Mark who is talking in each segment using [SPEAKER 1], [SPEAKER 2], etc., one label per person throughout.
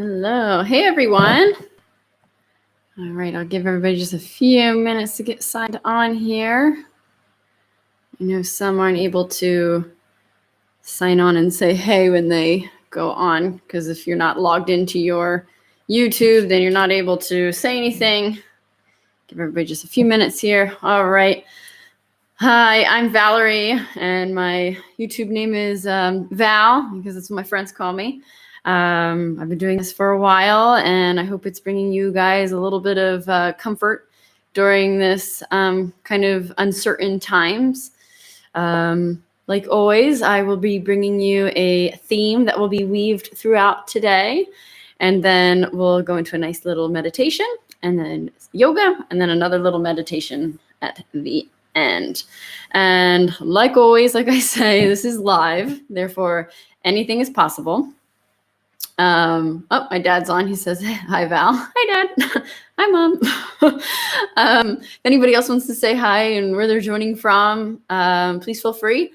[SPEAKER 1] Hello. Hey, everyone. All right, I'll give everybody just a few minutes to get signed on here. I know some aren't able to sign on and say hey when they go on, because if you're not logged into your YouTube, then you're not able to say anything. Give everybody just a few minutes here. All right. Hi, I'm Valerie, and my YouTube name is Val, because that's what my friends call me. I've been doing this for a while, and I hope it's bringing you guys a little bit of comfort during this kind of uncertain times. Like always, I will be bringing you a theme that will be weaved throughout today, and then we'll go into a nice little meditation, and then yoga, and then another little meditation at the end. And like always, like I say, this is live, therefore anything is possible. Oh, my dad's on. He says, hi, Val. Hi, Dad. Hi, Mom. If anybody else wants to say hi and where they're joining from, please feel free.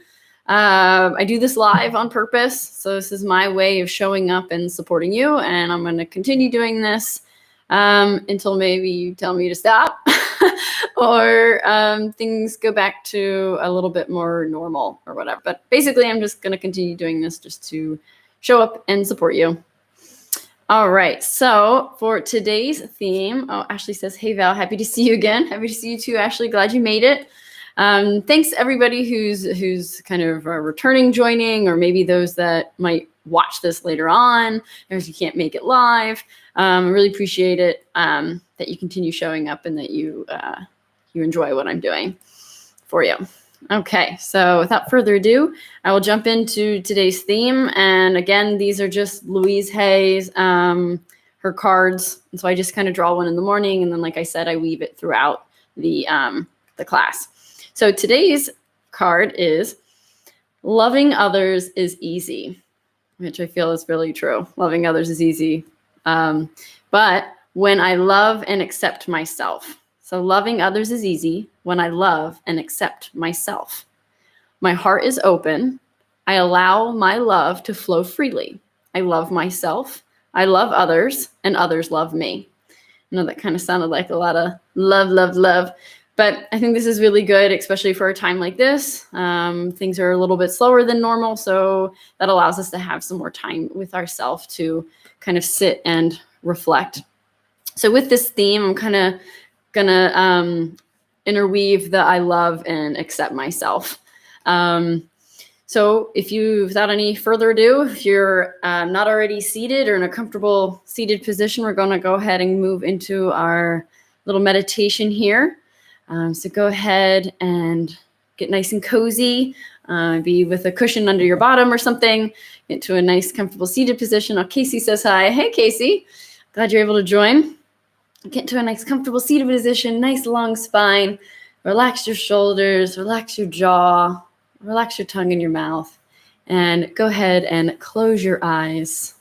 [SPEAKER 1] I do this live on purpose. So this is my way of showing up and supporting you. And I'm going to continue doing this until maybe you tell me to stop or things go back to a little bit more normal or whatever. But basically, I'm just going to continue doing this just to show up and support you. All right, so for today's theme, Ashley says, hey, Val, happy to see you again. Happy to see you too, Ashley. Glad you made it. Thanks everybody who's kind of returning, joining, or maybe those that might watch this later on, or if you can't make it live. I really appreciate it that you continue showing up and that you enjoy what I'm doing for you. Okay, so without further ado, I will jump into today's theme. And again, these are just Louise Hay's, her cards. And so I just kind of draw one in the morning. And then, like I said, I weave it throughout the class. So today's card is loving others is easy, which I feel is really true. Loving others is easy. But when I love and accept myself. So loving others is easy when I love and accept myself. My heart is open. I allow my love to flow freely. I love myself. I love others, and others love me. I know that kind of sounded like a lot of love, love, love. But I think this is really good, especially for a time like this. Things are a little bit slower than normal, so that allows us to have some more time with ourselves to kind of sit and reflect. So with this theme, I'm kind of gonna interweave the I love and accept myself. So if you, without any further ado, if you're not already seated or in a comfortable seated position, we're gonna go ahead and move into our little meditation here. So go ahead and get nice and cozy, be with a cushion under your bottom or something, get to a nice comfortable seated position. Oh, Casey says hi. Hey, Casey, glad you're able to join. Get to a nice comfortable seated position, nice long spine. Relax your shoulders, relax your jaw, relax your tongue in your mouth, and go ahead and close your eyes.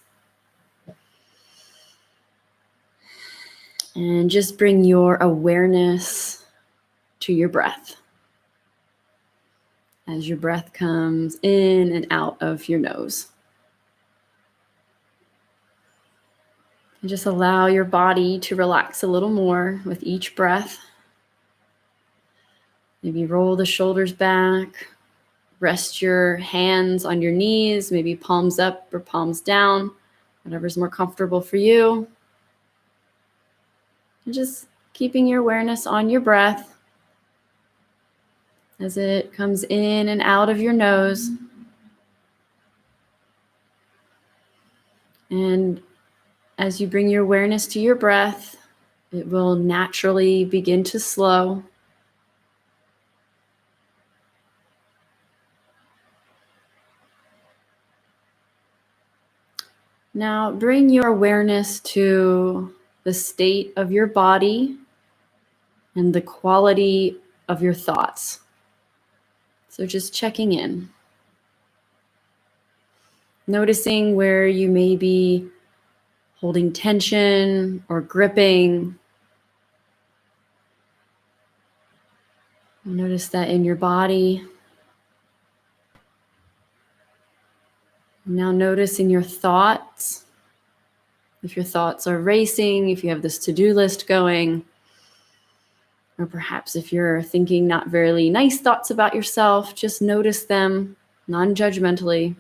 [SPEAKER 1] And just bring your awareness to your breath as your breath comes in and out of your nose. And just allow your body to relax a little more with each breath. Maybe roll the shoulders back, rest your hands on your knees, maybe palms up or palms down, whatever's more comfortable for you. And just keeping your awareness on your breath as it comes in and out of your nose. And as you bring your awareness to your breath, it will naturally begin to slow. Now bring your awareness to the state of your body and the quality of your thoughts. So just checking in. Noticing where you may be holding tension or gripping. Notice that in your body. Now notice in your thoughts If your thoughts are racing, if you have this to-do list going, or perhaps if you're thinking not very nice thoughts about yourself, just notice them non-judgmentally.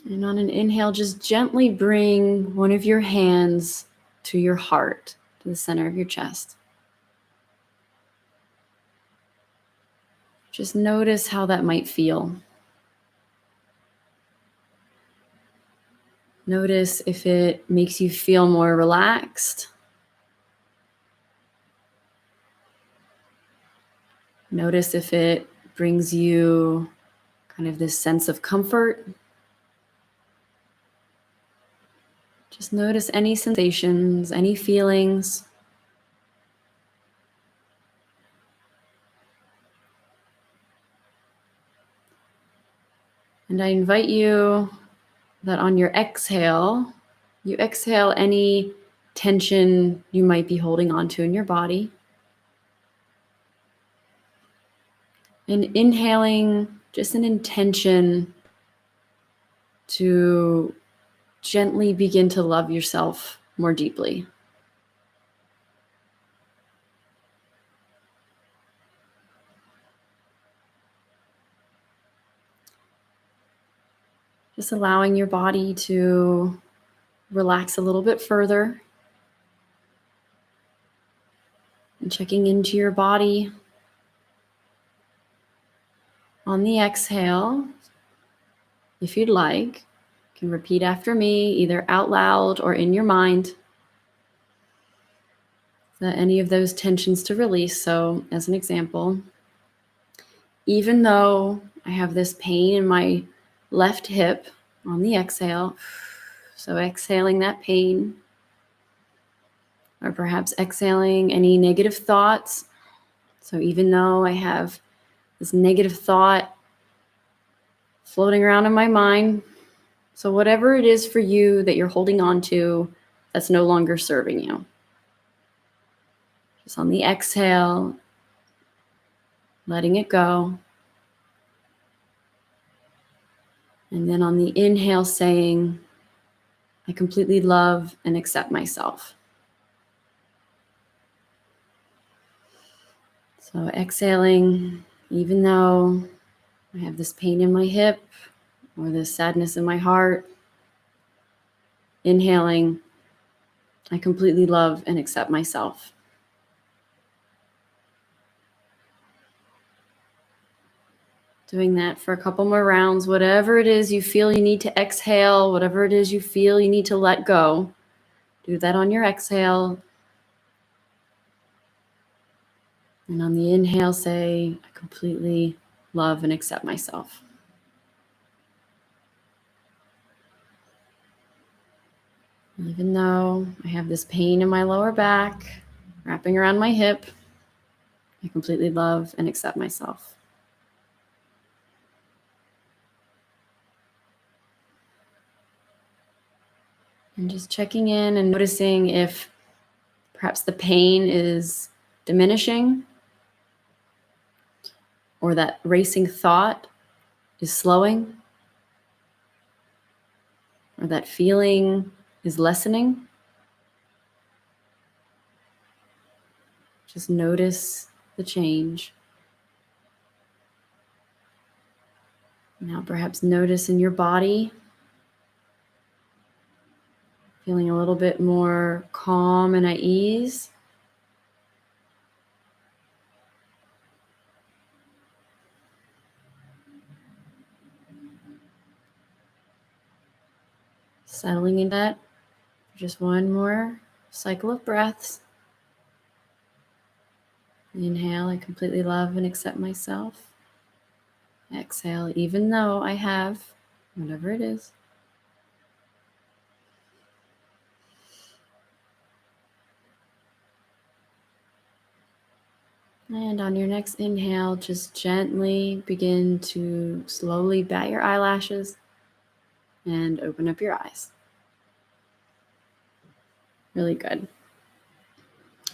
[SPEAKER 1] And on an inhale, just gently bring one of your hands to your heart, to the center of your chest. Just notice how that might feel. Notice if it makes you feel more relaxed. Notice if it brings you kind of this sense of comfort. Just notice any sensations, any feelings. And I invite you that on your exhale, you exhale any tension you might be holding on to in your body. And inhaling, just an intention to gently begin to love yourself more deeply. Just allowing your body to relax a little bit further. And checking into your body on the exhale. If you'd like, you can repeat after me, either out loud or in your mind, any of those tensions to release. So as an example, even though I have this pain in my left hip on the exhale, so exhaling that pain, or perhaps exhaling any negative thoughts. So even though I have this negative thought floating around in my mind, so whatever it is for you that you're holding on to that's no longer serving you. Just on the exhale, letting it go. And then on the inhale, saying, I completely love and accept myself. So exhaling, even though I have this pain in my hip or this sadness in my heart. Inhaling, I completely love and accept myself. Doing that for a couple more rounds. Whatever it is you feel you need to exhale, whatever it is you feel you need to let go, do that on your exhale. And on the inhale, say, I completely love and accept myself. Even though I have this pain in my lower back, wrapping around my hip, I completely love and accept myself. And just checking in and noticing if perhaps the pain is diminishing or that racing thought is slowing or that feeling is lessening. Just notice the change. Now perhaps notice in your body, feeling a little bit more calm and at ease. Settling into that. Just one more cycle of breaths. Inhale, I completely love and accept myself. Exhale, even though I have whatever it is. And on your next inhale, just gently begin to slowly bat your eyelashes and open up your eyes. Really good.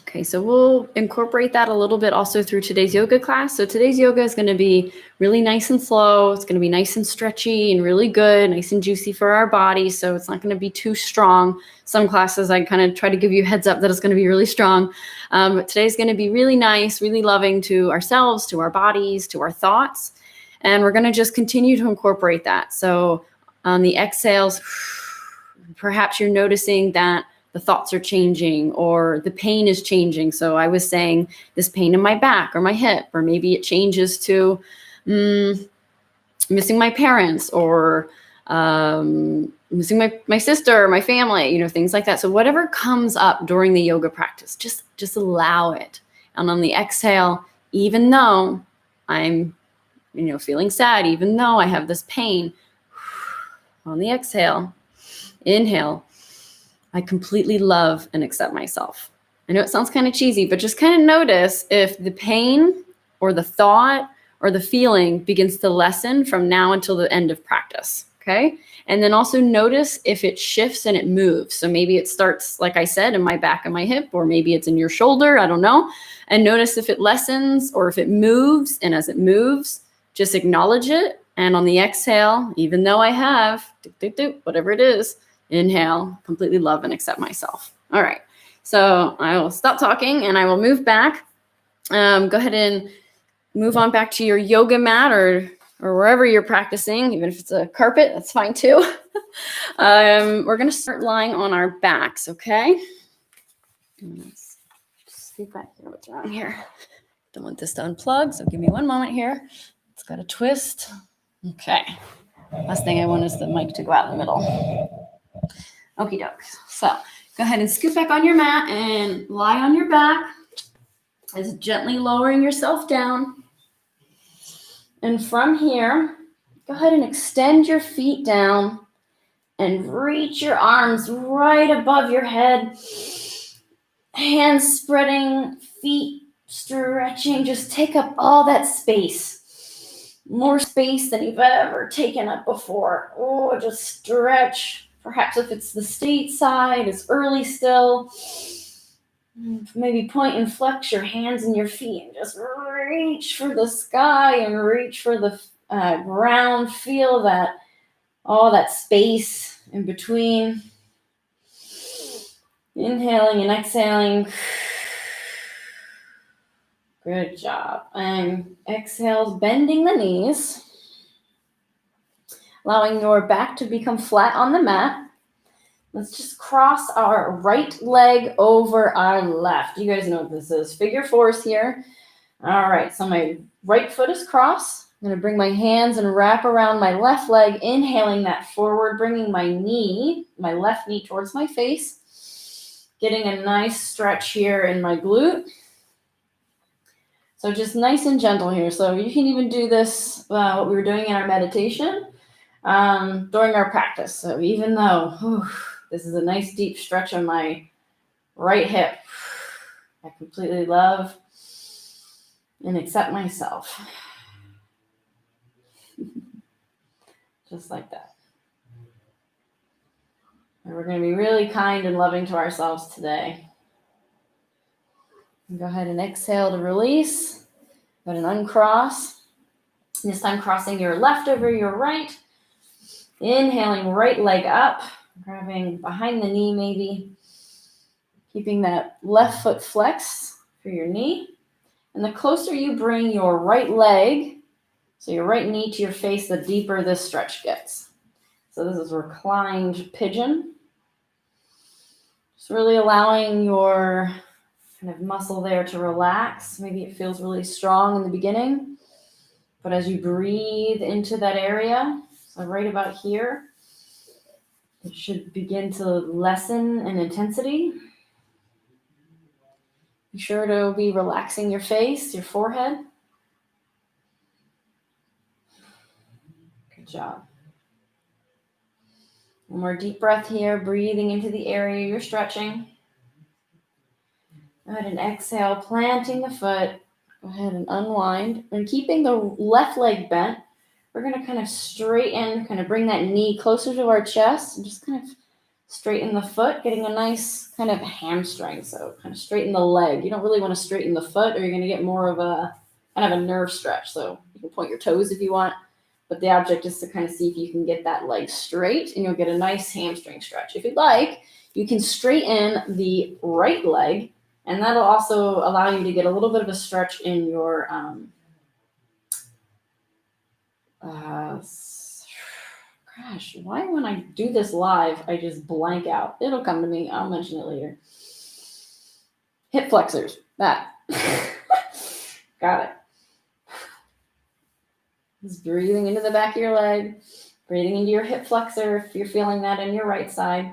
[SPEAKER 1] Okay, so we'll incorporate that a little bit also through today's yoga class. So today's yoga is going to be really nice and slow. It's going to be nice and stretchy and really good, nice and juicy for our body. So it's not going to be too strong. Some classes I kind of try to give you a heads up that it's going to be really strong. But today's going to be really nice, really loving to ourselves, to our bodies, to our thoughts. And we're going to just continue to incorporate that. So on the exhales, perhaps you're noticing that the thoughts are changing or the pain is changing. So I was saying this pain in my back or my hip, or maybe it changes to missing my parents or missing my sister or my family, things like that. So whatever comes up during the yoga practice, just allow it. And on the exhale, even though I'm, feeling sad, even though I have this pain, on the exhale, inhale, I completely love and accept myself. I know it sounds kind of cheesy, but just kind of notice if the pain or the thought or the feeling begins to lessen from now until the end of practice, okay? And then also notice if it shifts and it moves. So maybe it starts, like I said, in my back and my hip, or maybe it's in your shoulder, I don't know. And notice if it lessens or if it moves, and as it moves, just acknowledge it. And on the exhale, even though I have, whatever it is, inhale, completely love and accept myself. All right. So I will stop talking and I will move back. Go ahead and move on back to your yoga mat or wherever you're practicing, even if it's a carpet, that's fine too. We're going to start lying on our backs, okay? Let's see back here what's wrong here. Don't want this to unplug, so give me one moment here. It's got a twist. Okay. Last thing I want is the mic to go out in the middle. Okie doke. So go ahead and scoot back on your mat and lie on your back, as gently lowering yourself down. And from here, go ahead and extend your feet down and reach your arms right above your head. Hands spreading, feet stretching. Just take up all that space. More space than you've ever taken up before. Oh, just stretch. Perhaps if it's the state side, it's early still. Maybe point and flex your hands and your feet and just reach for the sky and reach for the ground. Feel that, all that space in between. Inhaling and exhaling. Good job. And exhales, bending the knees. Allowing your back to become flat on the mat. Let's just cross our right leg over our left. You guys know what this is. Figure fours here. All right, so my right foot is crossed. I'm going to bring my hands and wrap around my left leg, inhaling that forward, bringing my left knee towards my face. Getting a nice stretch here in my glute. So just nice and gentle here. So you can even do this, what we were doing in our meditation, during our practice. So even though this is a nice deep stretch on my right hip, I completely love and accept myself. Just like that. And we're going to be really kind and loving to ourselves today. Go ahead and exhale to release. Go ahead and uncross. This time crossing your left over your right. Inhaling, right leg up. Grabbing behind the knee maybe. Keeping that left foot flexed for your knee. And the closer you bring your right leg, so your right knee to your face, the deeper this stretch gets. So this is reclined pigeon. Just really allowing your kind of muscle there to relax. Maybe it feels really strong in the beginning, but as you breathe into that area, so right about here, it should begin to lessen in intensity. Be sure to be relaxing your face, your forehead. Good job. One more deep breath here, breathing into the area you're stretching. Go ahead and exhale, planting the foot. Go ahead and unwind. And keeping the left leg bent, we're going to kind of straighten, kind of bring that knee closer to our chest and just kind of straighten the foot, getting a nice kind of hamstring. So kind of straighten the leg. You don't really want to straighten the foot or you're going to get more of a kind of a nerve stretch. So you can point your toes if you want, but the object is to kind of see if you can get that leg straight and you'll get a nice hamstring stretch. If you'd like, you can straighten the right leg and that'll also allow you to get a little bit of a stretch in your gosh, why when I do this live, I just blank out. It'll come to me. I'll mention it later. Hip flexors. That. Got it. Just breathing into the back of your leg, breathing into your hip flexor if you're feeling that in your right side.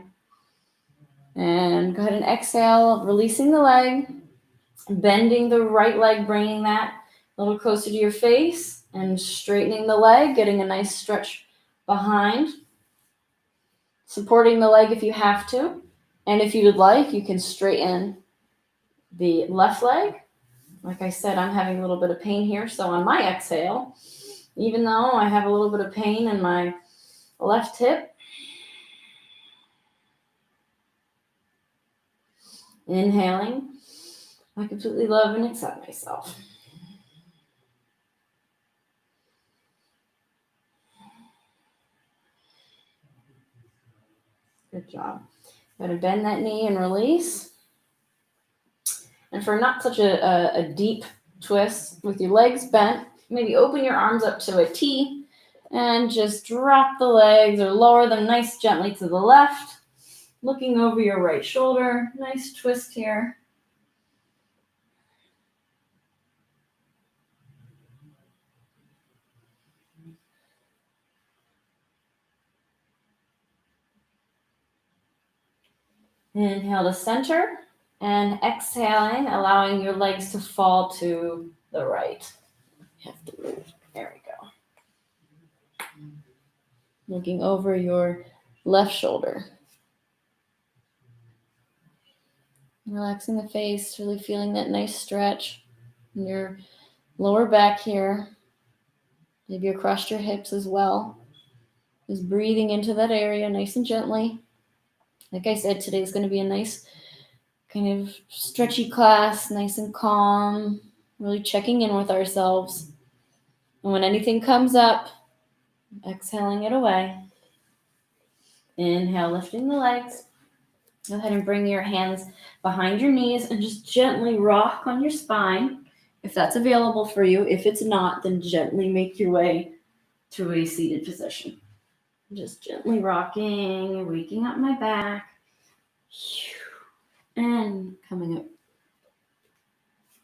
[SPEAKER 1] And go ahead and exhale, releasing the leg, bending the right leg, bringing that a little closer to your face and straightening the leg, getting a nice stretch behind. Supporting the leg if you have to. And if you would like, you can straighten the left leg. Like I said, I'm having a little bit of pain here. So on my exhale, even though I have a little bit of pain in my left hip, inhaling, I completely love and accept myself. Good job. Going to bend that knee and release. And for not such a deep twist, with your legs bent, maybe open your arms up to a T and just drop the legs or lower them nice gently to the left, looking over your right shoulder. Nice twist here. Inhale to center and exhaling, allowing your legs to fall to the right. You have to move. There we go. Looking over your left shoulder. Relaxing the face, really feeling that nice stretch in your lower back here. Maybe across your hips as well. Just breathing into that area nice and gently. Like I said, today's going to be a nice kind of stretchy class, nice and calm, really checking in with ourselves. And when anything comes up, exhaling it away. Inhale, lifting the legs. Go ahead and bring your hands behind your knees and just gently rock on your spine if that's available for you. If it's not, then gently make your way to a seated position. Just gently rocking, waking up my back. And coming up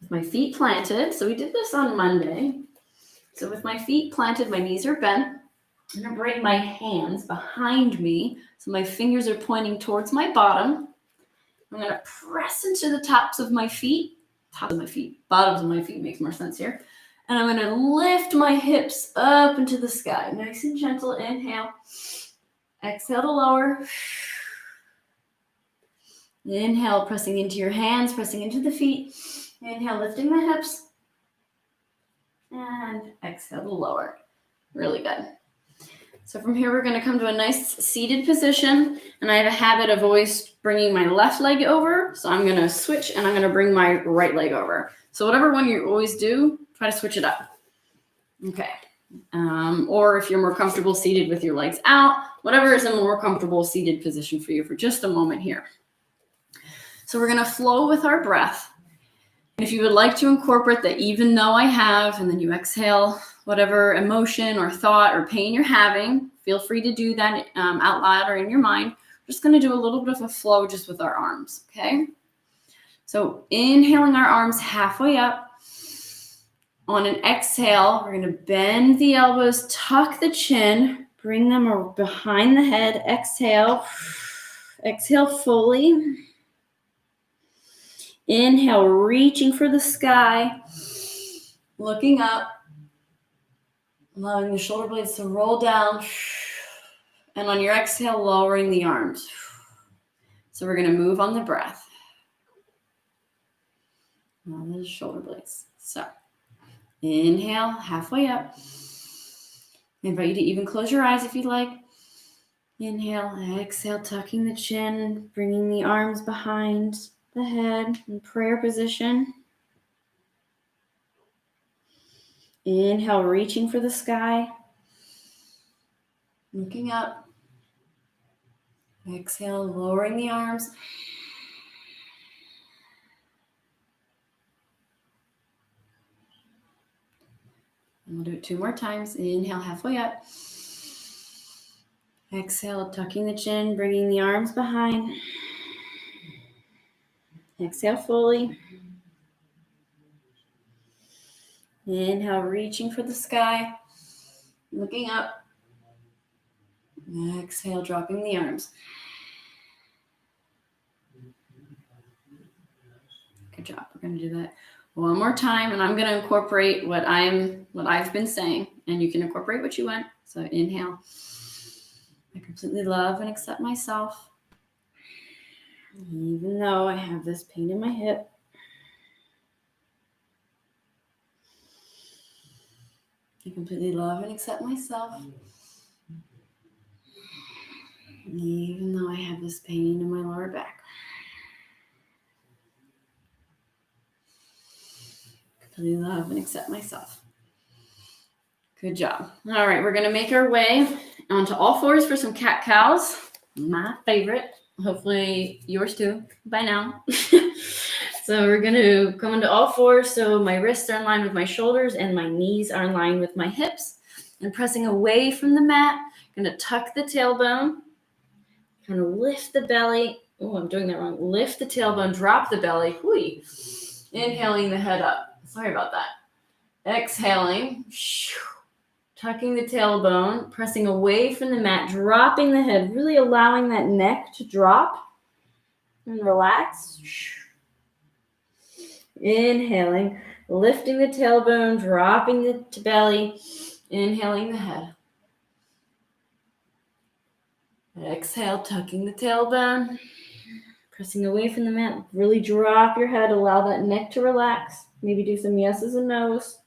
[SPEAKER 1] with my feet planted. So we did this on Monday. So with my feet planted, my knees are bent. I'm going to bring my hands behind me. So my fingers are pointing towards my bottom. I'm going to press into the tops of my feet. Bottoms of my feet makes more sense here. And I'm going to lift my hips up into the sky. Nice and gentle. Inhale. Exhale to lower. Inhale, pressing into your hands, pressing into the feet. Inhale, lifting the hips. And exhale to lower. Really good. So from here, we're going to come to a nice seated position. And I have a habit of always bringing my left leg over. So I'm going to switch and I'm going to bring my right leg over. So whatever one you always do, try to switch it up. Okay. Or if you're more comfortable seated with your legs out, whatever is a more comfortable seated position for you for just a moment here. So we're going to flow with our breath. If you would like to incorporate the even though I have, and then you exhale whatever emotion or thought or pain you're having, feel free to do that out loud or in your mind. We're just going to do a little bit of a flow just with our arms, okay? So inhaling our arms halfway up. On an exhale, we're going to bend the elbows, tuck the chin, bring them behind the head. Exhale. Exhale fully. Inhale, reaching for the sky, looking up, allowing the shoulder blades to roll down, and on your exhale, lowering the arms. So we're going to move on the breath. On the shoulder blades. So inhale, halfway up. I invite you to even close your eyes if you'd like. Inhale, exhale, tucking the chin, bringing the arms behind the head in prayer position. Inhale, reaching for the sky, looking up. Exhale, lowering the arms. And we'll do it 2 more times. Inhale, halfway up. Exhale, tucking the chin, bringing the arms behind. Exhale fully. Inhale, reaching for the sky, looking up. Exhale, dropping the arms. Good job. We're going to do that 1 more time, and I'm going to incorporate what I've been saying, and you can incorporate what you want. So inhale. I completely love and accept myself, even though I have this pain in my hip. I completely love and accept myself, even though I have this pain in my lower back. Completely love and accept myself. Good job. All right, we're going to make our way onto all fours for some cat-cows. My favorite. Hopefully yours too by now. So we're going to come into all fours. So my wrists are in line with my shoulders and my knees are in line with my hips. And pressing away from the mat, I'm going to tuck the tailbone. Kind of lift the belly. Oh, I'm doing that wrong. Lift the tailbone, drop the belly. Whee. Inhaling the head up. Sorry about that. Exhaling. Tucking the tailbone, pressing away from the mat, dropping the head, really allowing that neck to drop and relax. Inhaling, lifting the tailbone, dropping the belly, inhaling the head. Exhale, tucking the tailbone, pressing away from the mat. Really drop your head, allow that neck to relax. Maybe do some yeses and nos.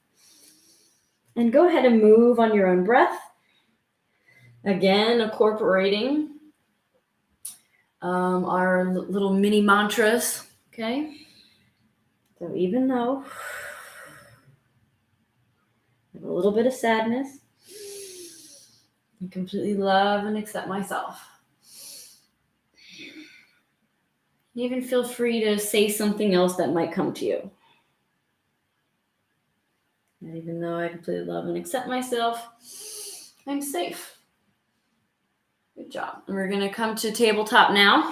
[SPEAKER 1] And go ahead and move on your own breath. Again, incorporating our little mini mantras, okay? So even though I have a little bit of sadness, I completely love and accept myself. Even feel free to say something else that might come to you. And even though I completely love and accept myself, I'm safe. Good job. And we're going to come to tabletop now.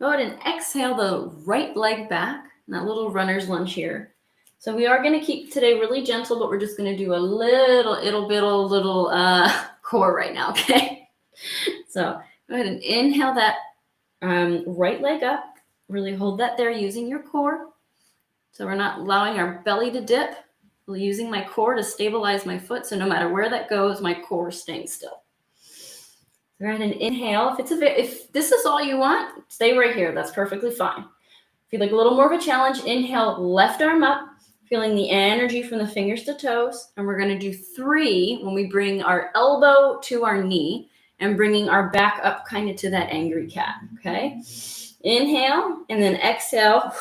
[SPEAKER 1] Go ahead and exhale the right leg back, that little runner's lunge here. So we are going to keep today really gentle, but we're just going to do a little core right now, okay? So go ahead and inhale that right leg up. Really hold that there using your core. So we're not allowing our belly to dip. I'm using my core to stabilize my foot, so no matter where that goes, my core is staying still. Go ahead and inhale. If this is all you want, stay right here. That's perfectly fine. If you'd like a little more of a challenge, inhale, left arm up, feeling the energy from the fingers to toes. And we're going to do 3 when we bring our elbow to our knee and bringing our back up kind of to that angry cat, okay? Inhale, and then exhale,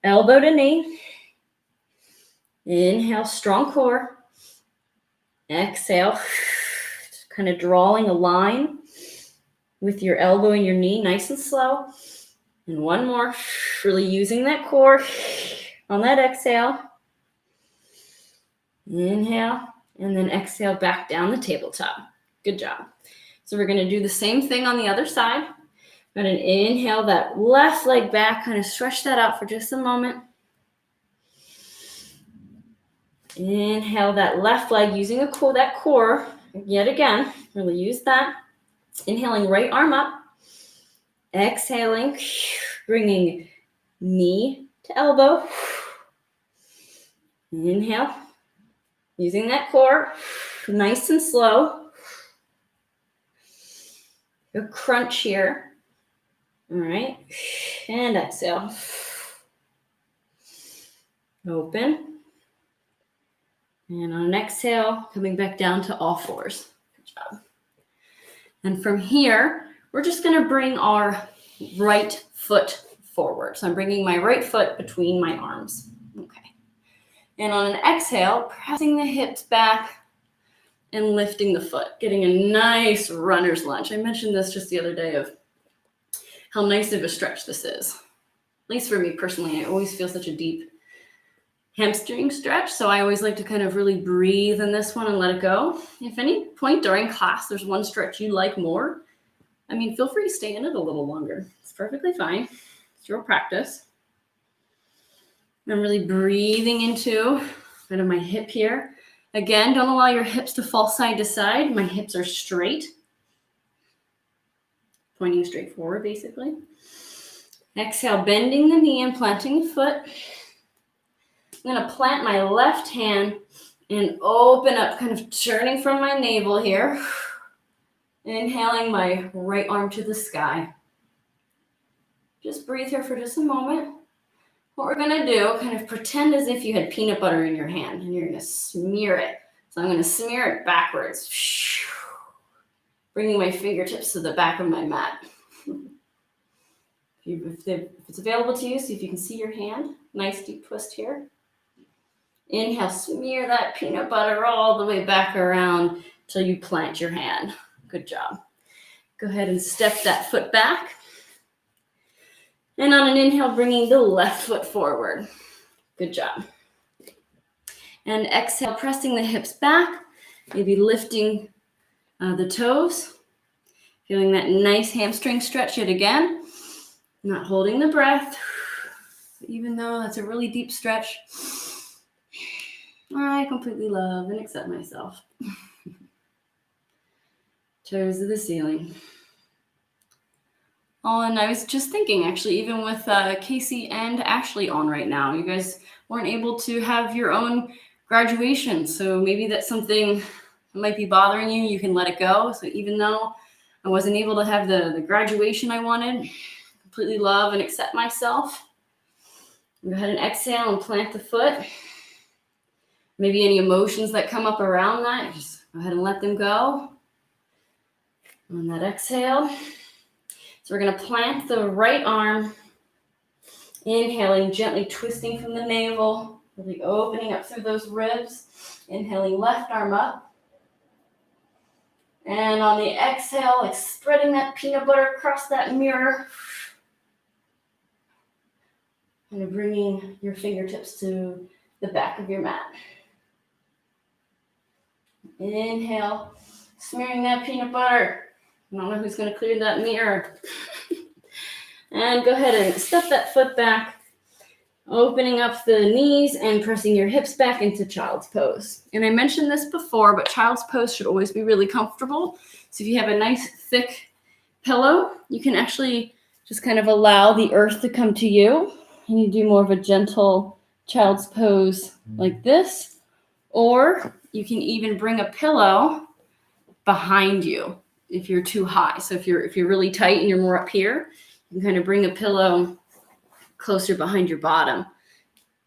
[SPEAKER 1] elbow to knee. Inhale, strong core. Exhale, kind of drawing a line with your elbow and your knee, nice and slow. And one more, really using that core on that exhale. Inhale, and then exhale back down the tabletop. Good job. So we're going to do the same thing on the other side. I'm going to inhale that left leg back, kind of stretch that out for just a moment. Inhale that left leg using that core yet again. Really use that. Inhaling right arm up. Exhaling, bringing knee to elbow. Inhale, using that core, nice and slow. A crunch here. All right, and exhale. Open. And on an exhale, coming back down to all fours. Good job. And from here, we're just going to bring our right foot forward. So I'm bringing my right foot between my arms. Okay. And on an exhale, pressing the hips back and lifting the foot, getting a nice runner's lunge. I mentioned this just the other day of how nice of a stretch this is. At least for me personally, I always feel such a deep hamstring stretch. So I always like to kind of really breathe in this one and let it go. If any point during class, there's one stretch you like more, feel free to stay in it a little longer. It's perfectly fine. It's your practice. I'm really breathing into kind of my hip here. Again, don't allow your hips to fall side to side. My hips are straight, pointing straight forward, basically. Exhale, bending the knee and planting the foot. I'm going to plant my left hand and open up, kind of turning from my navel here. Inhaling my right arm to the sky. Just breathe here for just a moment. What we're going to do, kind of pretend as if you had peanut butter in your hand and you're going to smear it. So I'm going to smear it backwards. Bringing my fingertips to the back of my mat. If it's available to you, see if you can see your hand. Nice deep twist here. Inhale, smear that peanut butter all the way back around till you plant your hand. Good job. Go ahead and step that foot back. And on an inhale, bringing the left foot forward. Good job. And exhale, pressing the hips back, maybe lifting the toes. Feeling that nice hamstring stretch yet again. Not holding the breath, even though that's a really deep stretch. I completely love and accept myself. Toes to the ceiling. Oh, and I was just thinking, actually, even with Casey and Ashley on right now, you guys weren't able to have your own graduation. So maybe that's something that might be bothering you. You can let it go. So even though I wasn't able to have the graduation I wanted, completely love and accept myself. Go ahead and exhale and plant the foot. Maybe any emotions that come up around that, just go ahead and let them go. On that exhale. So we're going to plant the right arm, inhaling, gently twisting from the navel, really opening up through those ribs. Inhaling, left arm up. And on the exhale, like spreading that peanut butter across that mirror. And bringing your fingertips to the back of your mat. Inhale, smearing that peanut butter. I don't know who's going to clear that mirror. And go ahead and step that foot back, opening up the knees and pressing your hips back into child's pose. And I mentioned this before, but child's pose should always be really comfortable. So if you have a nice thick pillow, you can actually just kind of allow the earth to come to you. And you do more of a gentle child's pose like this. Or you can even bring a pillow behind you if you're too high. So if you're really tight and you're more up here, you can kind of bring a pillow closer behind your bottom,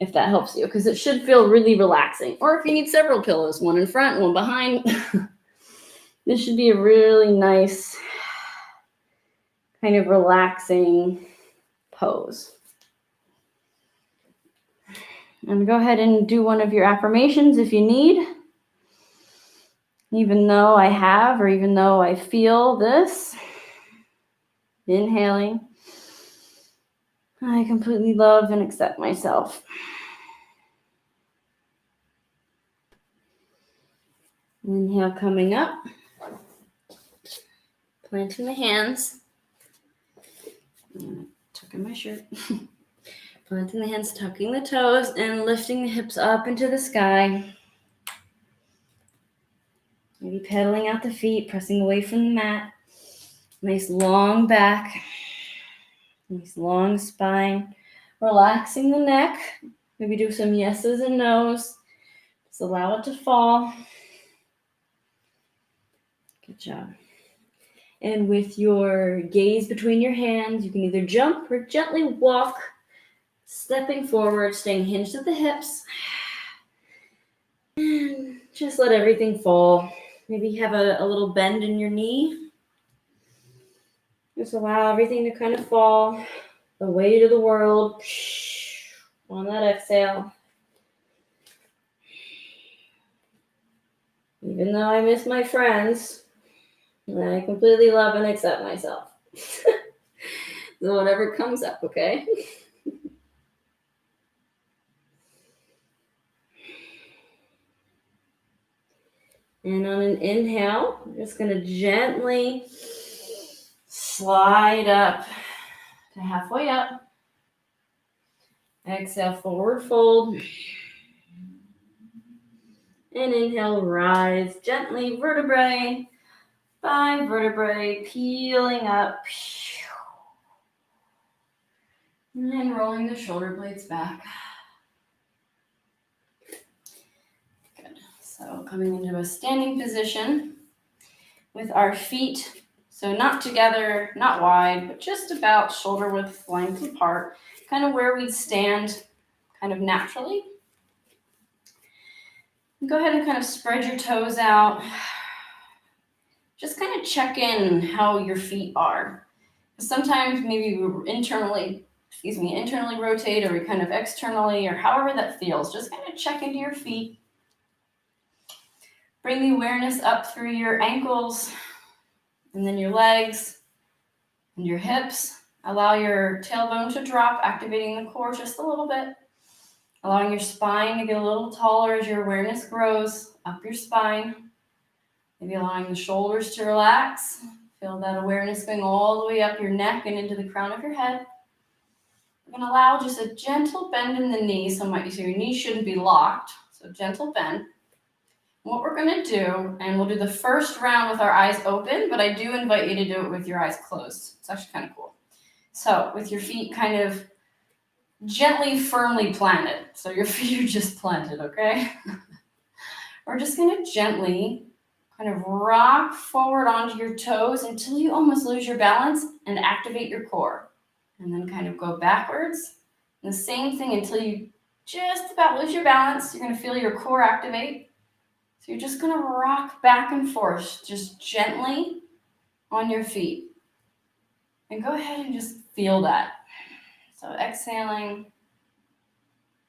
[SPEAKER 1] if that helps you, because it should feel really relaxing. Or if you need several pillows, one in front, one behind, this should be a really nice kind of relaxing pose. And go ahead and do one of your affirmations if you need. Even though I have, or even though I feel this, inhaling, I completely love and accept myself. Inhale, coming up, planting the hands, tucking my shirt, planting the hands, tucking the toes, and lifting the hips up into the sky. Maybe pedaling out the feet, pressing away from the mat. Nice long back. Nice long spine. Relaxing the neck. Maybe do some yeses and nos. Just allow it to fall. Good job. And with your gaze between your hands, you can either jump or gently walk, stepping forward, staying hinged at the hips. And just let everything fall. Maybe have a little bend in your knee. Just allow everything to kind of fall. The weight of the world on that exhale. Even though I miss my friends, I completely love and accept myself. So whatever comes up, okay? And on an inhale, I'm just going to gently slide up to halfway up. Exhale, forward fold. And inhale, rise gently, vertebrae by vertebrae, peeling up. And then rolling the shoulder blades back. Good. So coming into a standing position with our feet, so not together, not wide, but just about shoulder width length apart, kind of where we'd stand kind of naturally. Go ahead and kind of spread your toes out. Just kind of check in how your feet are. Sometimes maybe we internally rotate, or we kind of externally, or however that feels. Just kind of check into your feet. Bring the awareness up through your ankles, and then your legs, and your hips. Allow your tailbone to drop, activating the core just a little bit. Allowing your spine to get a little taller as your awareness grows up your spine. Maybe allowing the shoulders to relax. Feel that awareness going all the way up your neck and into the crown of your head. We're going to allow just a gentle bend in the knees. So your knees shouldn't be locked. So gentle bend. What we're going to do, and we'll do the first round with our eyes open, but I do invite you to do it with your eyes closed. It's actually kind of cool. So with your feet kind of gently, firmly planted. So your feet are just planted, okay? We're just going to gently kind of rock forward onto your toes until you almost lose your balance and activate your core. And then kind of go backwards. And the same thing until you just about lose your balance. You're going to feel your core activate. So you're just going to rock back and forth, just gently on your feet. And go ahead and just feel that. So exhaling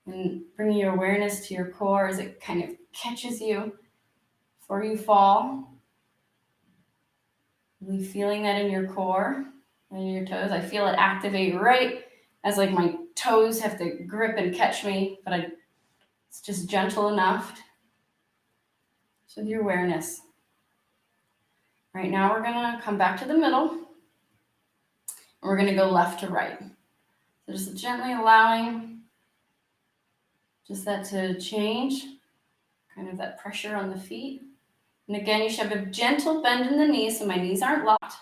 [SPEAKER 1] and bringing your awareness to your core as it kind of catches you before you fall. Really feeling that in your core and in your toes. I feel it activate right as like my toes have to grip and catch me, but it's just gentle enough. So with your awareness. Right now we're gonna come back to the middle and we're gonna go left to right. So just gently allowing just that to change, kind of that pressure on the feet. And again, you should have a gentle bend in the knees so my knees aren't locked.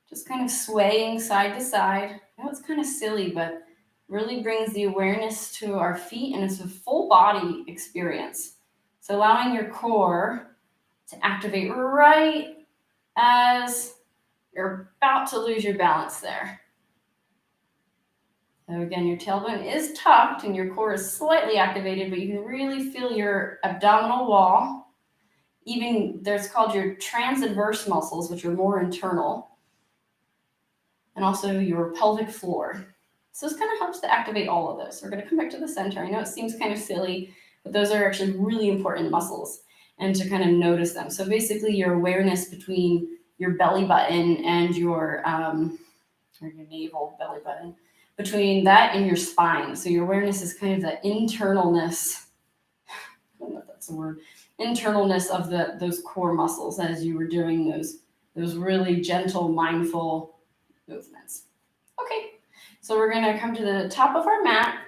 [SPEAKER 1] Just kind of swaying side to side. I know it's kind of silly, but really brings the awareness to our feet, and it's a full body experience. So allowing your core to activate right as you're about to lose your balance there. So again, your tailbone is tucked and your core is slightly activated, but you can really feel your abdominal wall. Even there's called your transverse muscles, which are more internal, and also your pelvic floor. So this kind of helps to activate all of those. We're going to come back to the center. I know it seems kind of silly, but those are actually really important muscles, and to kind of notice them. So basically your awareness between your belly button and your navel belly button, between that and your spine. So your awareness is kind of the internalness. I don't know if that's a word. Internalness of those core muscles as you were doing those really gentle, mindful movements. Okay, so we're going to come to the top of our mat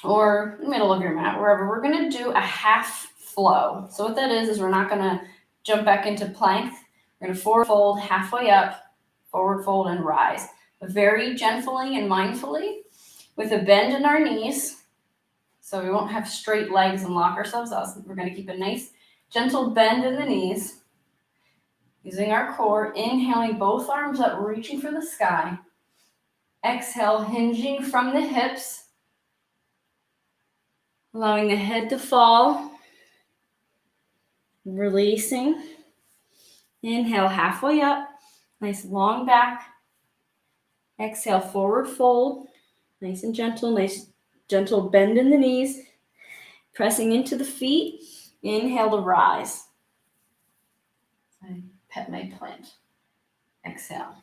[SPEAKER 1] or middle of your mat, wherever. We're going to do a half flow. So what that is we're not going to jump back into plank. We're going to forward fold, halfway up, forward fold, and rise. But very gently and mindfully with a bend in our knees. So we won't have straight legs and lock ourselves out. We're going to keep a nice gentle bend in the knees. Using our core, inhaling both arms up, reaching for the sky. Exhale, hinging from the hips. Allowing the head to fall. Releasing. Inhale, halfway up. Nice long back. Exhale, forward fold. Nice and gentle. Nice gentle bend in the knees. Pressing into the feet. Inhale to rise. I pet my plant. Exhale.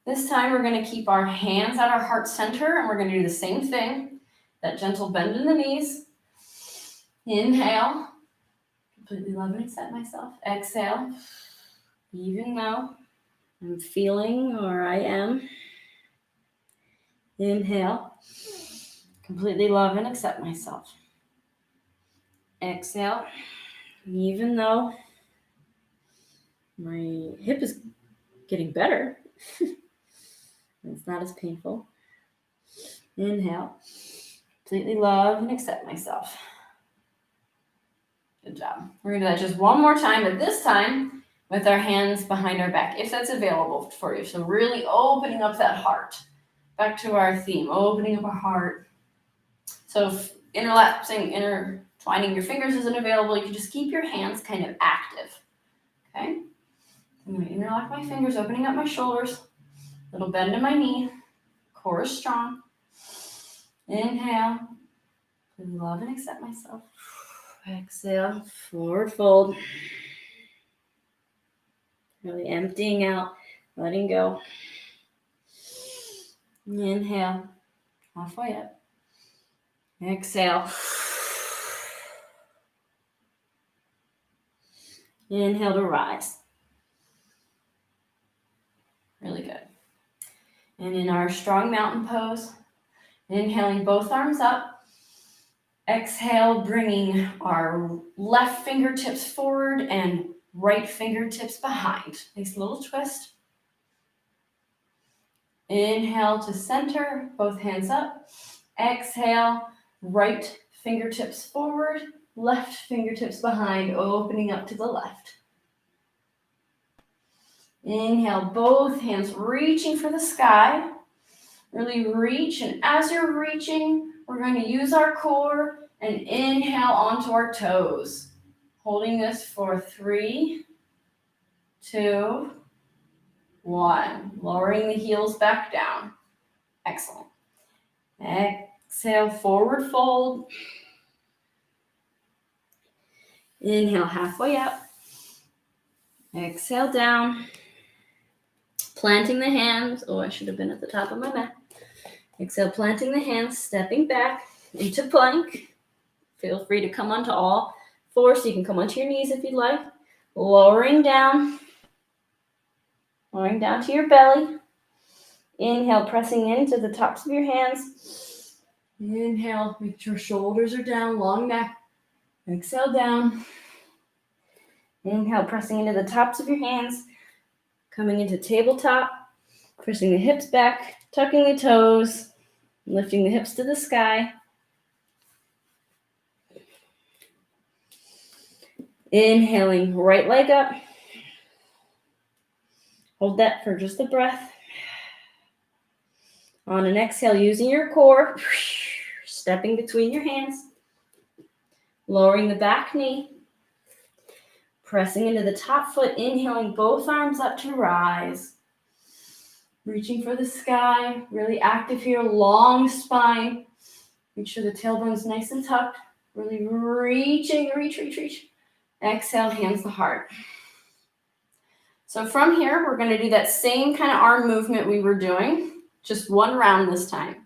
[SPEAKER 1] This time we're going to keep our hands at our heart center, and we're going to do the same thing. That gentle bend in the knees. Inhale. Completely love and accept myself. Exhale. Even though I'm feeling or I am. Inhale. Completely love and accept myself. Exhale. Even though my hip is getting better, it's not as painful. Inhale. Completely love and accept myself. Good job. We're going to do that just one more time, but this time with our hands behind our back, if that's available for you. So really opening up that heart. Back to our theme, opening up our heart. So if intertwining your fingers isn't available, you can just keep your hands kind of active. Okay? I'm going to interlock my fingers, opening up my shoulders. Little bend in my knee. Core is strong. Inhale. Love and accept myself. Exhale. Forward fold. Really emptying out. Letting go. Inhale. Halfway up. Exhale. Inhale to rise. Really good. And in our strong mountain pose, inhaling both arms up. Exhale, bringing our left fingertips forward and right fingertips behind. Nice little twist. Inhale to center, both hands up. Exhale, right fingertips forward, left fingertips behind, opening up to the left. Inhale, both hands reaching for the sky. Really reach, and as you're reaching, we're going to use our core and inhale onto our toes. Holding this for 3, 2, 1. Lowering the heels back down. Excellent. Exhale, forward fold. Inhale, halfway up. Exhale, down. Planting the hands. Oh, I should have been at the top of my mat. Exhale, planting the hands, stepping back into plank. Feel free to come onto all fours. So you can come onto your knees if you'd like. Lowering down to your belly. Inhale, pressing into the tops of your hands. Inhale, make sure shoulders are down, long neck. Exhale, down. Inhale, pressing into the tops of your hands. Coming into tabletop. Pressing the hips back, tucking the toes, lifting the hips to the sky. Inhaling, right leg up. Hold that for just a breath. On an exhale, using your core, stepping between your hands. Lowering the back knee. Pressing into the top foot, inhaling both arms up to rise. Reaching for the sky, really active here, long spine. Make sure the tailbone's nice and tucked. Really reaching, reach. Exhale, hands to heart. So from here, we're going to do that same kind of arm movement we were doing, just one round this time.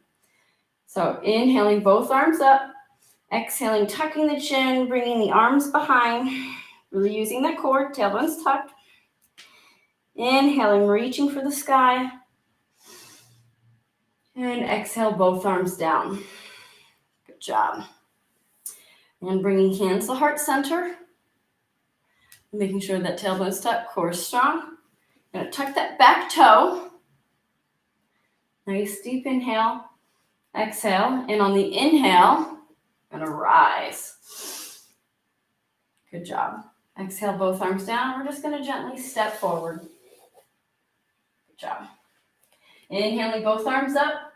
[SPEAKER 1] So inhaling both arms up, exhaling, tucking the chin, bringing the arms behind, really using that core, tailbone's tucked. Inhaling, reaching for the sky. And exhale, both arms down. Good job. And bringing hands to heart center. Making sure that tailbone's tucked, core is strong. Gonna tuck that back toe. Nice deep inhale. Exhale. And on the inhale, gonna rise. Good job. Exhale, both arms down. We're just gonna gently step forward. Good job. Inhaling both arms up.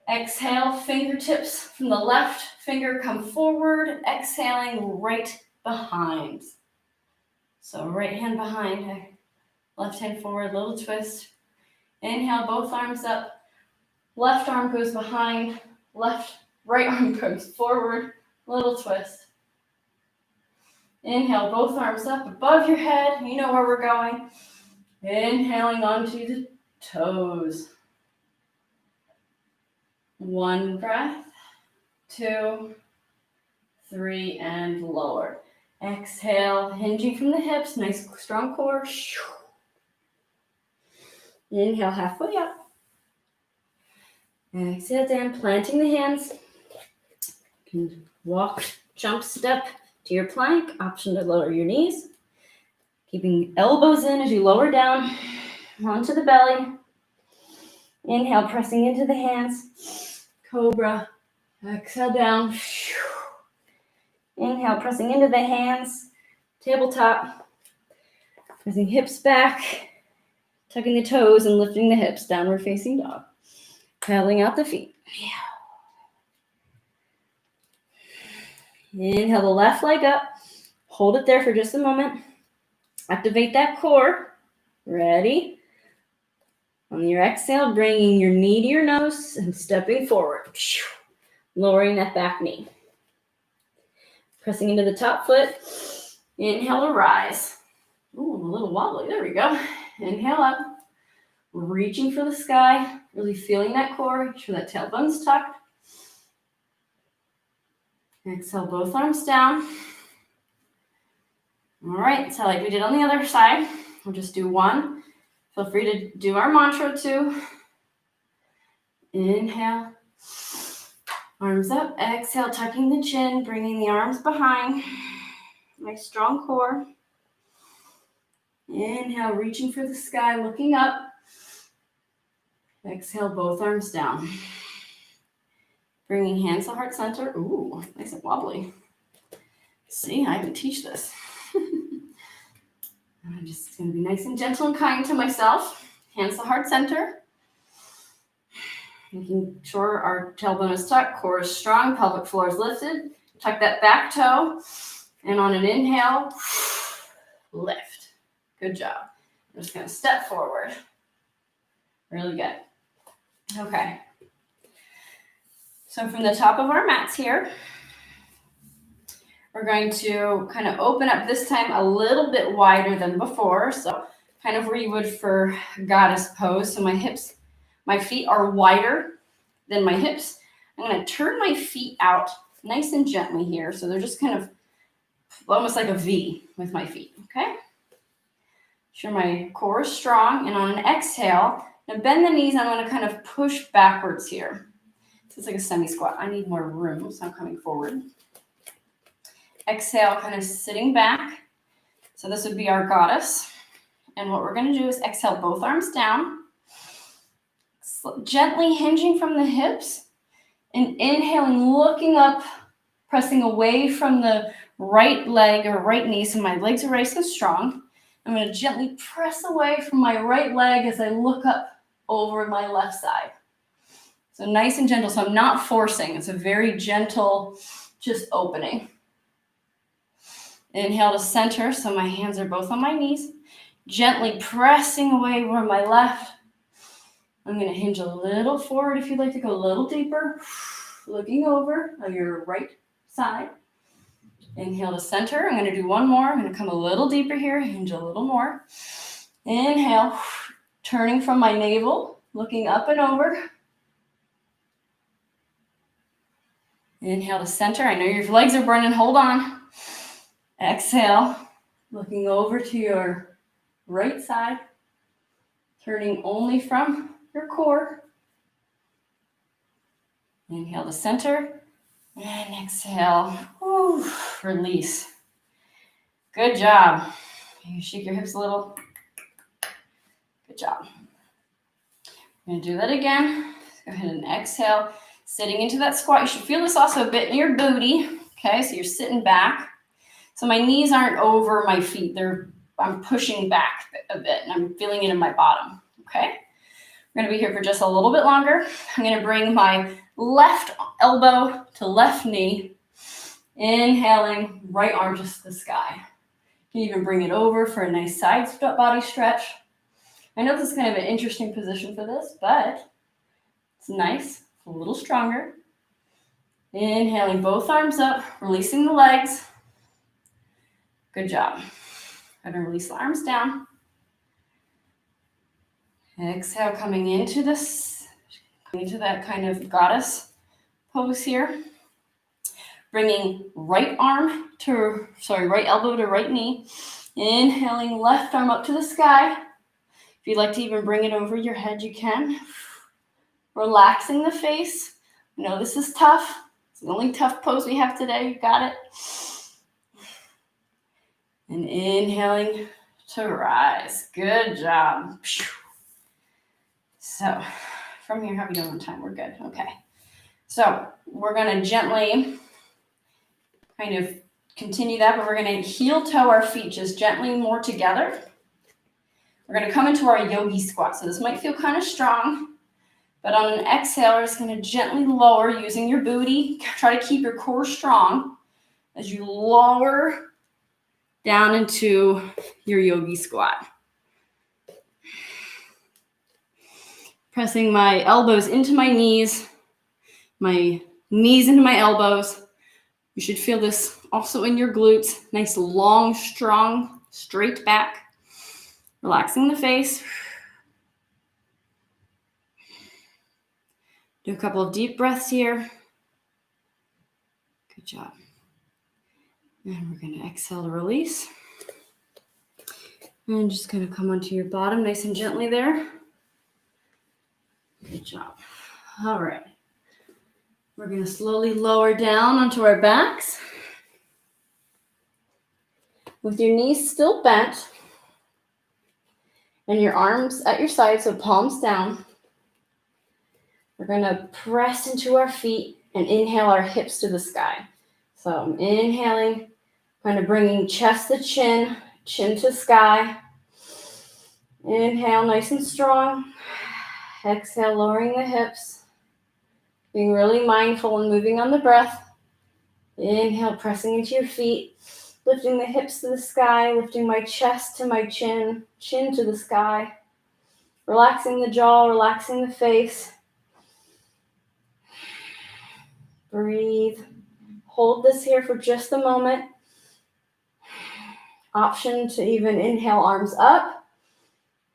[SPEAKER 1] Exhale, fingertips from the left finger come forward. Exhaling, right behind. So right hand behind, left hand forward, little twist. Inhale, both arms up. Left arm goes behind, right arm goes forward, little twist. Inhale, both arms up above your head. You know where we're going. Inhaling onto the toes. 1 breath, 2, 3, and lower. Exhale, hinging from the hips, nice strong core. Inhale, halfway up. Exhale down, planting the hands. You can walk, jump, step to your plank. Option to lower your knees. Keeping elbows in as you lower down onto the belly. Inhale, pressing into the hands. Cobra. Exhale down. Inhale, pressing into the hands. Tabletop. Pressing hips back. Tucking the toes and lifting the hips. Downward facing dog. Paddling out the feet. Inhale the left leg up. Hold it there for just a moment. Activate that core. Ready? On your exhale, bringing your knee to your nose and stepping forward. Lowering that back knee. Pressing into the top foot. Inhale to rise. Ooh, a little wobbly. There we go. Inhale up. Reaching for the sky. Really feeling that core. Make sure that tailbone's tucked. Exhale, both arms down. All right, so like we did on the other side, we'll just do one. Feel free to do our mantra too. Inhale. Arms up. Exhale, tucking the chin, bringing the arms behind. Nice strong core. Inhale, reaching for the sky, looking up. Exhale, both arms down. Bringing hands to heart center. Ooh, nice and wobbly. See, I can teach this. I'm just going to be nice and gentle and kind to myself. Hands to heart center. Making sure our tailbone is tucked, core is strong, pelvic floor is lifted. Tuck that back toe. And on an inhale, lift. Good job. I'm just going to step forward. Really good. Okay. So from the top of our mats here, we're going to kind of open up this time a little bit wider than before. So kind of where you would for goddess pose. So my feet are wider than my hips. I'm going to turn my feet out nice and gently here. So they're just kind of almost like a V with my feet, okay? Sure, my core is strong. And on an exhale, now bend the knees. I'm going to kind of push backwards here. So it's like a semi-squat. I need more room, so I'm coming forward. Exhale, kind of sitting back. So this would be our goddess. And what we're going to do is exhale both arms down. Gently hinging from the hips. And inhaling, looking up, pressing away from the right leg or right knee. So my legs are nice and strong. I'm going to gently press away from my right leg as I look up over my left side. So nice and gentle. So I'm not forcing. It's a very gentle, just opening. Inhale to center. So my hands are both on my knees. Gently pressing away from my left. I'm going to hinge a little forward if you'd like to go a little deeper. Looking over on your right side. Inhale to center. I'm going to do one more. I'm going to come a little deeper here. Hinge a little more. Inhale. Turning from my navel. Looking up and over. Inhale to center. I know your legs are burning. Hold on. Exhale. Looking over to your right side. Turning only from your core. Inhale to center. And exhale. Whew, release. Good job. You shake your hips a little. Good job. I'm going to do that again. Go ahead and exhale. Sitting into that squat. You should feel this also a bit in your booty. Okay, so you're sitting back. So my knees aren't over my feet. I'm pushing back a bit, and I'm feeling it in my bottom. Okay? We're going to be here for just a little bit longer. I'm going to bring my left elbow to left knee. Inhaling, right arm just to the sky. You can even bring it over for a nice side body stretch. I know this is kind of an interesting position for this, but it's nice, a little stronger. Inhaling both arms up, releasing the legs. Good job. I'm going to release the arms down. Exhale, coming into that kind of goddess pose here. Bringing right elbow to right knee. Inhaling, left arm up to the sky. If you'd like to even bring it over your head, you can. Relaxing the face. I know this is tough. It's the only tough pose we have today. You got it. And inhaling to rise. Good job. So from here, how are we doing on time? We're good. Okay. So we're going to gently kind of continue that, but we're going to heel toe our feet just gently more together. We're going to come into our yogi squat. So this might feel kind of strong, but on an exhale, we're just going to gently lower using your booty. Try to keep your core strong as you lower down into your yogi squat. Pressing my elbows into my knees into my elbows. You should feel this also in your glutes. Nice, long, strong, straight back. Relaxing the face. Do a couple of deep breaths here. Good job. And we're going to exhale to release. And just going to come onto your bottom nice and gently there. Good job. All right. We're going to slowly lower down onto our backs. With your knees still bent and your arms at your side, so palms down. We're going to press into our feet and inhale our hips to the sky. So I'm inhaling, kind of bringing chest to chin, chin to sky. Inhale, nice and strong. Exhale, lowering the hips. Being really mindful and moving on the breath. Inhale, pressing into your feet. Lifting the hips to the sky, lifting my chest to my chin, chin to the sky. Relaxing the jaw, relaxing the face. Breathe. Hold this here for just a moment. Option to even inhale, arms up.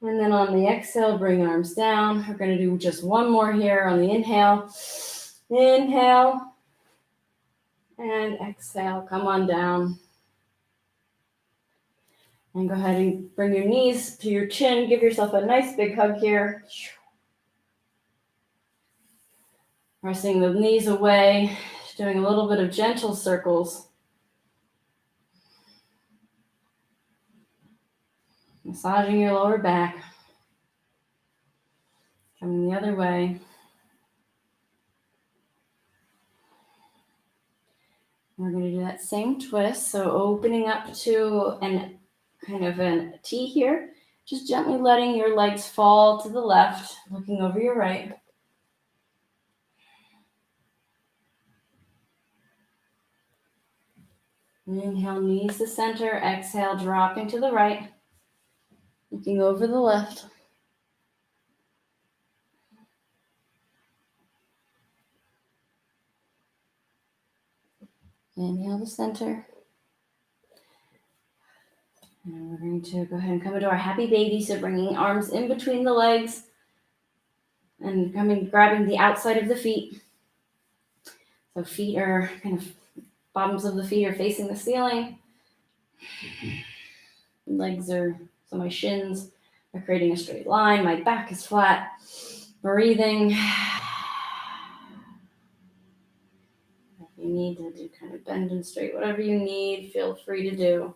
[SPEAKER 1] And then on the exhale, bring arms down. We're going to do just one more here on the inhale. Inhale. And exhale. Come on down. And go ahead and bring your knees to your chin. Give yourself a nice big hug here. Pressing the knees away. Doing a little bit of gentle circles. Massaging your lower back. Coming the other way. We're going to do that same twist. So opening up to an kind of a T here. Just gently letting your legs fall to the left, looking over your right. Inhale, knees to center. Exhale, dropping to the right. Looking over the left. Inhale to center. And we're going to go ahead and come into our happy baby. So bringing arms in between the legs and grabbing the outside of the feet. So feet are kind of, bottoms of the feet are facing the ceiling. So my shins are creating a straight line. My back is flat. Breathing. If you need to do kind of bend and straight, whatever you need, feel free to do.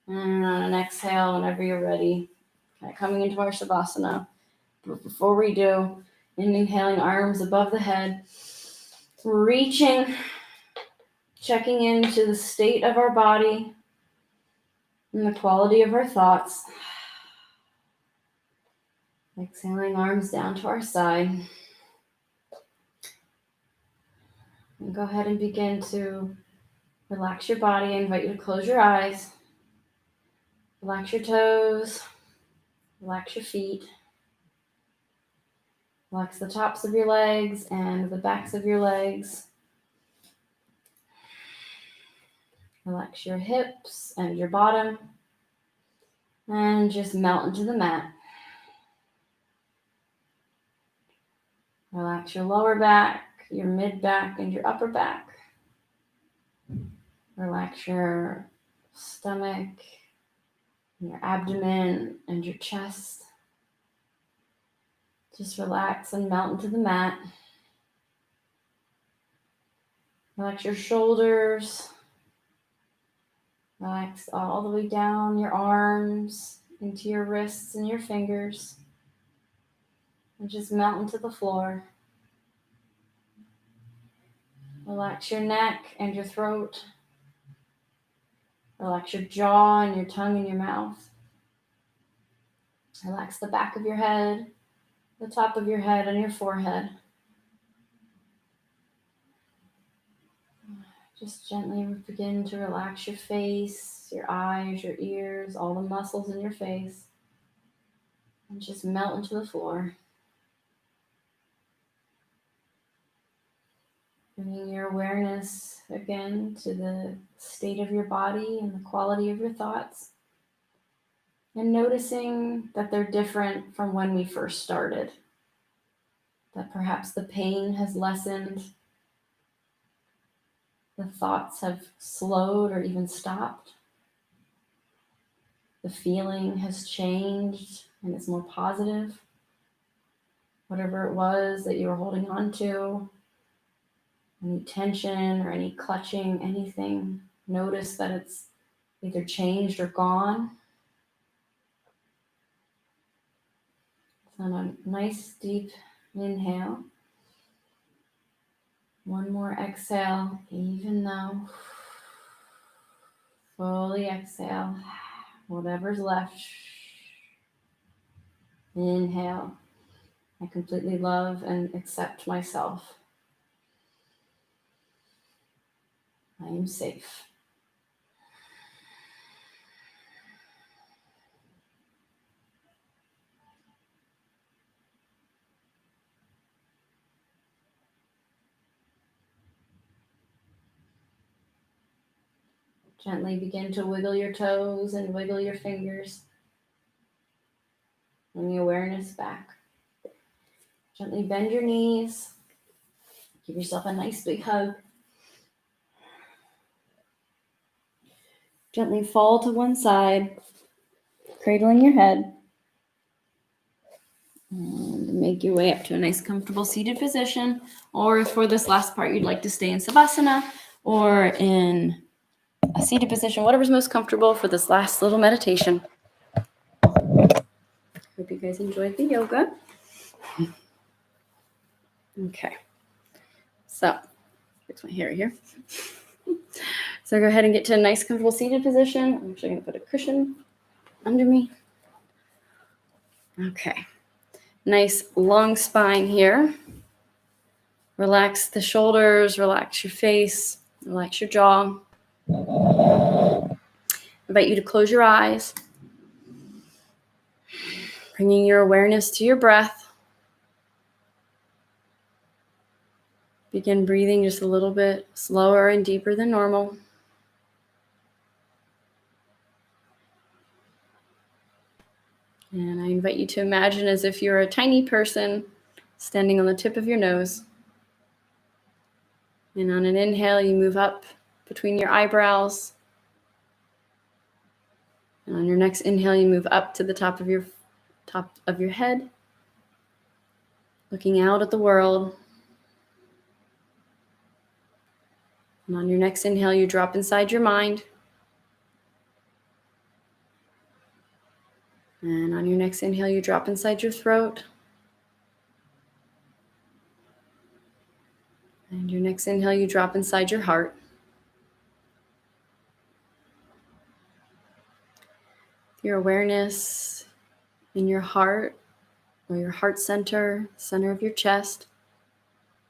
[SPEAKER 1] And on an exhale, whenever you're ready, kind of coming into our Shavasana. But before we do, inhaling, arms above the head, reaching, checking into the state of our body and the quality of our thoughts. Exhaling, arms down to our side. And go ahead and begin to Relax your body. I invite you to close your eyes. Relax your toes. Relax your feet. Relax the tops of your legs and the backs of your legs. Relax your hips and your bottom. And just melt into the mat. Relax your lower back, your mid back, and your upper back. Relax your stomach, your abdomen, and your chest. Just relax and melt into the mat. Relax your shoulders. Relax all the way down your arms, into your wrists and your fingers. And just melt into the floor. Relax your neck and your throat. Relax your jaw and your tongue and your mouth. Relax the back of your head, the top of your head, and your forehead. Just gently begin to relax your face, your eyes, your ears, all the muscles in your face. And just melt into the floor. Bringing your awareness again to the state of your body and the quality of your thoughts. And noticing that they're different from when we first started. That perhaps the pain has lessened. The thoughts have slowed or even stopped. The feeling has changed and is more positive. Whatever it was that you were holding on to, any tension or any clutching, anything, notice that it's either changed or gone. So on a nice deep inhale. One more exhale, even though. Fully exhale, whatever's left. Inhale. I completely love and accept myself. I am safe. Gently begin to wiggle your toes and wiggle your fingers. Bring the awareness back. Gently bend your knees. Give yourself a nice big hug. Gently fall to one side, cradling your head. And make your way up to a nice comfortable seated position. Or if for this last part you'd like to stay in Savasana or in a seated position, whatever's most comfortable for this last little meditation. Hope you guys enjoyed the yoga. Okay. So, fix my hair here. So go ahead and get to a nice comfortable seated position. I'm actually going to put a cushion under me. Okay. Nice long spine here. Relax the shoulders, relax your face, relax your jaw. I invite you to close your eyes, bringing your awareness to your breath. Begin breathing just a little bit slower and deeper than normal. And I invite you to imagine as if you're a tiny person standing on the tip of your nose. And on an inhale, you move up between your eyebrows. And on your next inhale, you move up to the top of your head, looking out at the world. And on your next inhale, you drop inside your mind. And on your next inhale, you drop inside your throat. And your next inhale, you drop inside your heart. Your awareness in your heart or your heart center of your chest.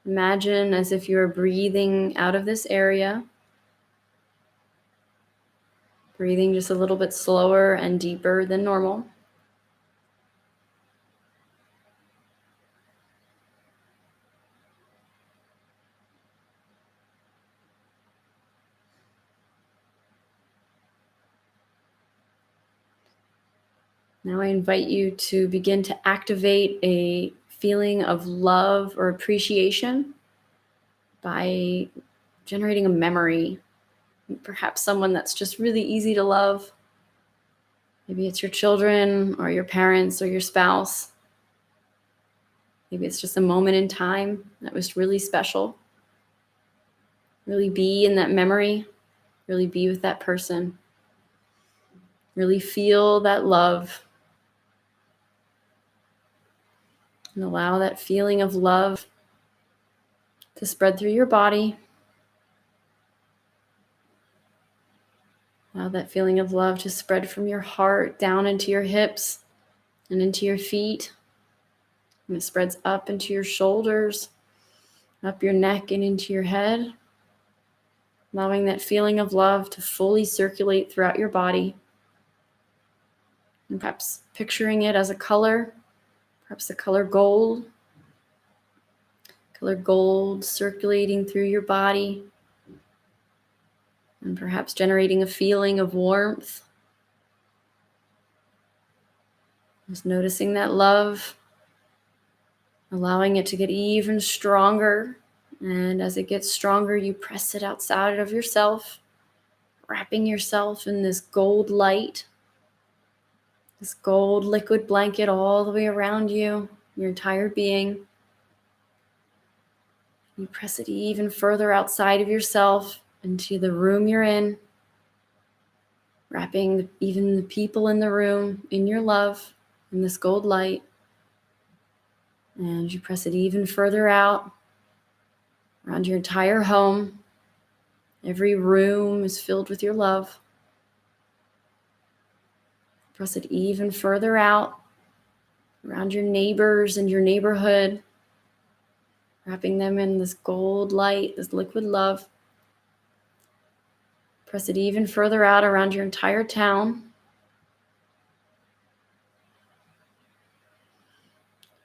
[SPEAKER 1] Imagine as if you are breathing out of this area Breathing just a little bit slower and deeper than normal. Now I invite you to begin to activate a feeling of love or appreciation by generating a memory. Perhaps someone that's just really easy to love. Maybe it's your children or your parents or your spouse. Maybe it's just a moment in time that was really special. Really be in that memory. Really be with that person. Really feel that love. And allow that feeling of love to spread through your body. Allow that feeling of love to spread from your heart down into your hips and into your feet. And it spreads up into your shoulders, up your neck and into your head. Allowing that feeling of love to fully circulate throughout your body. And perhaps picturing it as a color, perhaps the color gold. Color gold circulating through your body. And perhaps generating a feeling of warmth. Just noticing that love, allowing it to get even stronger. And as it gets stronger, you press it outside of yourself, wrapping yourself in this gold light, this gold liquid blanket all the way around you, your entire being. You press it even further outside of yourself into the room you're in, wrapping even the people in the room in your love, in this gold light. And you press it even further out around your entire home. Every room is filled with your love. Press it even further out around your neighbors and your neighborhood, wrapping them in this gold light, this liquid love. Press it even further out around your entire town.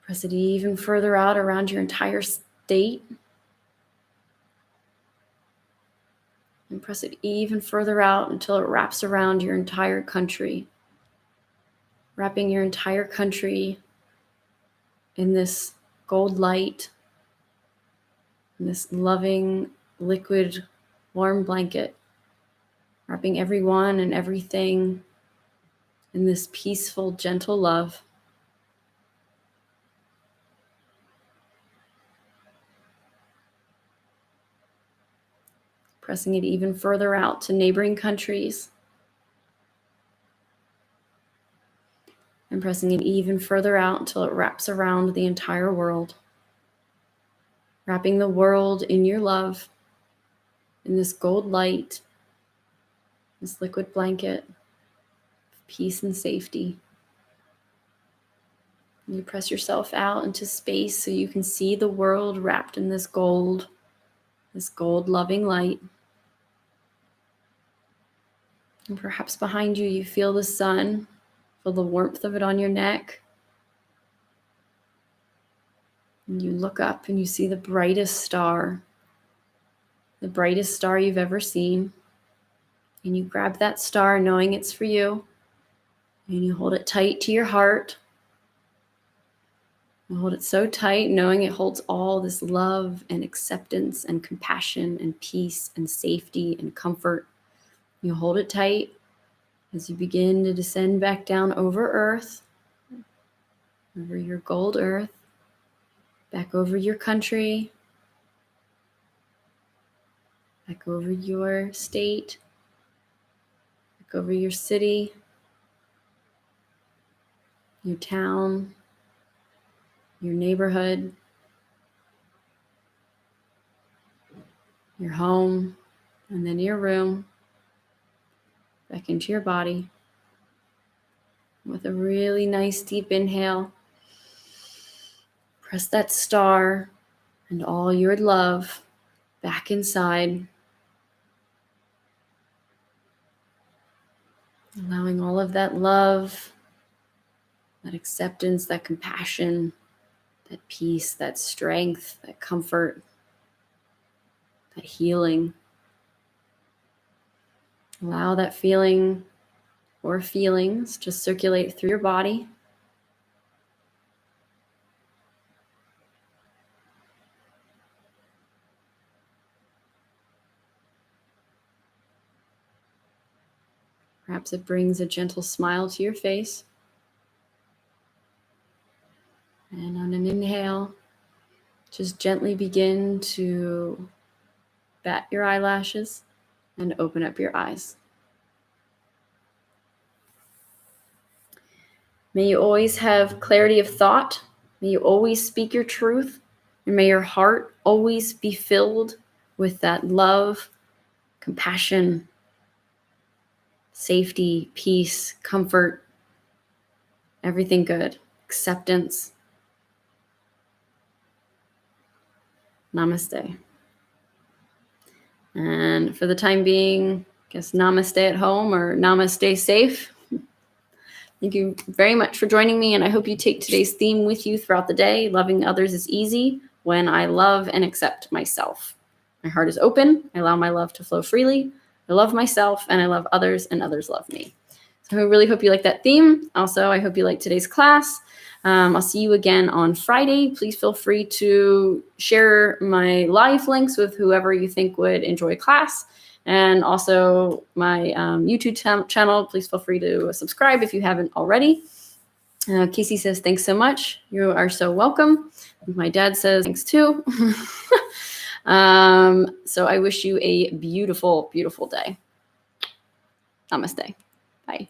[SPEAKER 1] Press it even further out around your entire state. And press it even further out until it wraps around your entire country. Wrapping your entire country in this gold light, in this loving, liquid, warm blanket. Wrapping everyone and everything in this peaceful, gentle love. Pressing it even further out to neighboring countries. And pressing it even further out until it wraps around the entire world. Wrapping the world in your love, in this gold light, this liquid blanket of peace and safety. And you press yourself out into space so you can see the world wrapped in this gold loving light. And perhaps behind you, you feel the sun, feel the warmth of it on your neck. And you look up and you see the brightest star you've ever seen. And you grab that star knowing it's for you. And you hold it tight to your heart. You hold it so tight, knowing it holds all this love and acceptance and compassion and peace and safety and comfort. You hold it tight as you begin to descend back down over Earth, over your gold Earth, back over your country, back over your state, back over your city, your town, your neighborhood, your home, and then your room, back into your body. With a really nice deep inhale, press that star and all your love back inside. Allowing all of that love, that acceptance, that compassion, that peace, that strength, that comfort, that healing. Allow that feeling or feelings to circulate through your body. Perhaps it brings a gentle smile to your face. And on an inhale, just gently begin to bat your eyelashes and open up your eyes. May you always have clarity of thought. May you always speak your truth. And may your heart always be filled with that love, compassion, safety, peace, comfort, everything good, acceptance. Namaste. And for the time being, I guess namaste at home or namaste safe. Thank you very much for joining me, and I hope you take today's theme with you throughout the day. Loving others is easy when I love and accept myself. My heart is open. I allow my love to flow freely. I love myself, and I love others, and others love me. So I really hope you like that theme. Also, I hope you like today's class. I'll see you again on Friday. Please feel free to share my live links with whoever you think would enjoy class. And also my YouTube channel. Please feel free to subscribe if you haven't already. Casey says, thanks so much. You are so welcome. My dad says, thanks too. So I wish you a beautiful, beautiful day. Namaste. Bye.